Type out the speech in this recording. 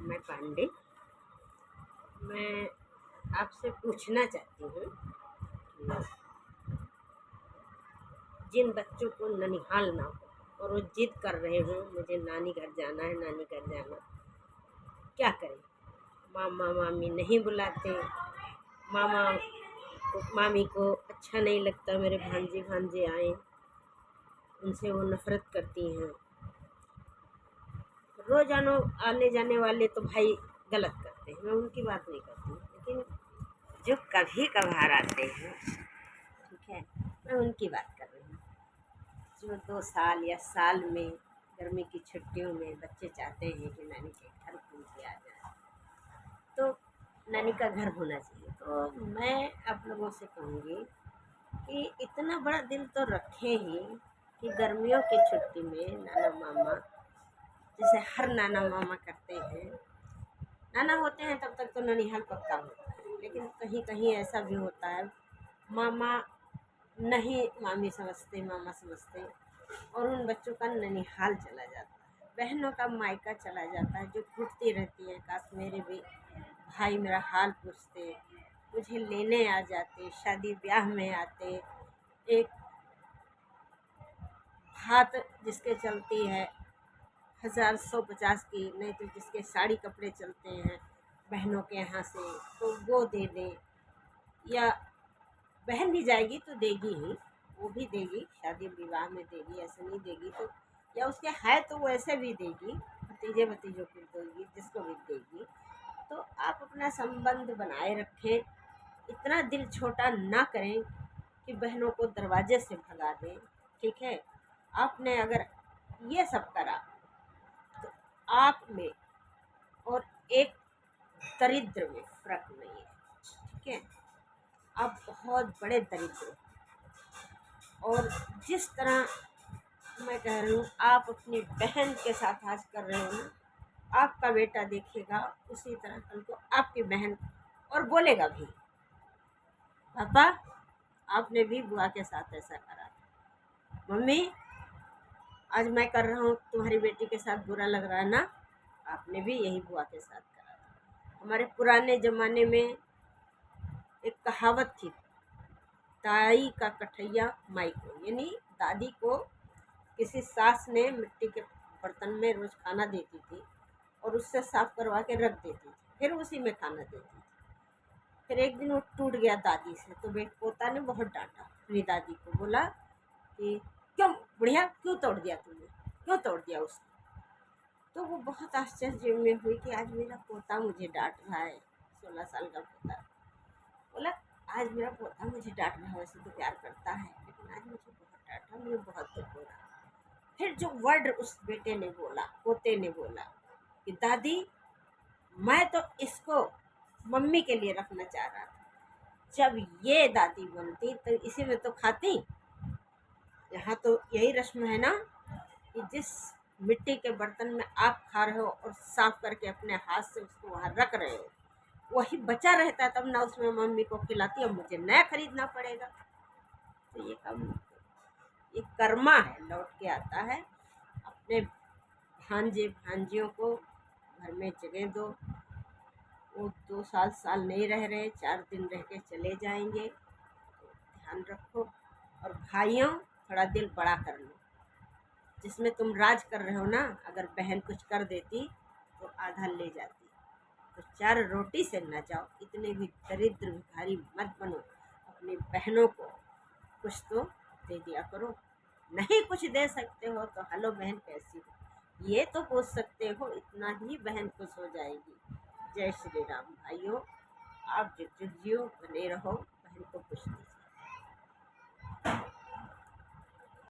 मैं पांडे। मैं आपसे पूछना चाहती हूँ कि जिन बच्चों को ननिहाल ना हो और वो जिद कर रहे हों मुझे नानी घर जाना है, नानी घर जाना, क्या करें? मामा मामी नहीं बुलाते, मामा मामी को अच्छा नहीं लगता मेरे भांजे भांजे आए, उनसे वो नफ़रत करती हैं। रोज़ाना आने जाने वाले तो भाई गलत करते हैं, मैं उनकी बात नहीं करती, लेकिन जो कभी कभार आते हैं, ठीक है, मैं उनकी बात कर रही हूँ। जो 2 साल या साल में गर्मी की छुट्टियों में बच्चे चाहते हैं कि नानी के घर घूम के आ जाए, तो नानी का घर होना चाहिए। तो मैं आप लोगों से कहूँगी कि इतना बड़ा दिल तो रखें ही कि गर्मियों की छुट्टी में नाना मामा, जैसे हर नाना मामा करते हैं, नाना होते हैं तब तक तो ननिहाल पक्का होता है, लेकिन कहीं कहीं ऐसा भी होता है मामा नहीं मामी समझते, मामा समझते, और उन बच्चों का ननिहाल चला जाता है, बहनों का मायका चला जाता है, जो घुटती रहती है काश मेरे भी भाई मेरा हाल पूछते, मुझे लेने आ जाते, शादी ब्याह में आते। एक हाथ जिसके चलती है 1000-150 की, नहीं तो जिसके साड़ी कपड़े चलते हैं बहनों के यहाँ से, तो वो दे दें, या बहन भी जाएगी तो देगी ही, वो भी देगी, शादी विवाह में देगी, ऐसे नहीं देगी तो, या उसके है तो वो ऐसे भी देगी, भतीजे भतीजों को देगी, जिसको भी देगी। तो आप अपना संबंध बनाए रखें, इतना दिल छोटा ना करें कि बहनों को दरवाजे से भगा दें, ठीक है। आपने अगर ये सब करा तो आप में और एक दरिद्र में फ़र्क नहीं है, ठीक है। आप बहुत बड़े दरिद्र, और जिस तरह मैं कह रही हूँ आप अपनी बहन के साथ आज कर रहे हो ना, आपका बेटा देखेगा उसी तरह कल को आपकी बहन, और बोलेगा भी पापा आपने भी बुआ के साथ ऐसा करा, मम्मी आज मैं कर रहा हूँ तुम्हारी बेटी के साथ बुरा लग रहा है ना, आपने भी यही बुआ के साथ करा। हमारे पुराने ज़माने में एक कहावत थी, ताई का कठैया माई को, यानी दादी को किसी सास ने मिट्टी के बर्तन में रोज़ खाना देती थी और उससे साफ करवा के रख देती थी, फिर उसी में खाना देती थी। फिर एक दिन वो टूट गया दादी से, तो बेट पोता ने बहुत डांटा अपनी दादी को, बोला कि क्यों बुढ़िया, क्यों तोड़ दिया तुमने, क्यों तोड़ दिया उसको। तो वो बहुत आश्चर्य में हुई कि आज मेरा पोता मुझे डांट रहा है, 16 साल का पोता। बोला आज मेरा पोता मुझे डांट रहा है, वैसे तो प्यार करता है, लेकिन आज मुझे बहुत डांटा, मुझे बहुत दुख हो रहा। फिर जो वर्ड उस बेटे ने बोला, पोते ने बोला कि दादी मैं तो इसको मम्मी के लिए रखना चाह रहा था, जब ये दादी बनती तो इसी में तो खाती। यहाँ तो यही रस्म है ना कि जिस मिट्टी के बर्तन में आप खा रहे हो और साफ करके अपने हाथ से उसको वहाँ रख रहे हो, वही बचा रहता तब ना उसमें मम्मी को खिलाती, अब मुझे नया खरीदना पड़ेगा। तो ये काम, ये कर्मा है, लौट के आता है। अपने भांजे भांजियों को घर में जगह दो, वो 2 साल नहीं रह रहे, 4 दिन रह के चले जाएंगे, तो ध्यान रखो। और भाइयों थोड़ा दिल बड़ा कर लो, जिसमें तुम राज कर रहे हो ना, अगर बहन कुछ कर देती तो आधा ले जाती, तो 4 रोटी से न जाओ, इतने भी दरिद्र भिखारी मत बनो, अपनी बहनों को कुछ तो दे दिया करो। नहीं कुछ दे सकते हो तो हेलो बहन कैसी हो, ये तो पूछ सकते हो, इतना ही बहन खुश हो जाएगी। जय श्री राम। भाइयों आप जुग जुग जियो, बने रहो, बहन को खुश दीजिए।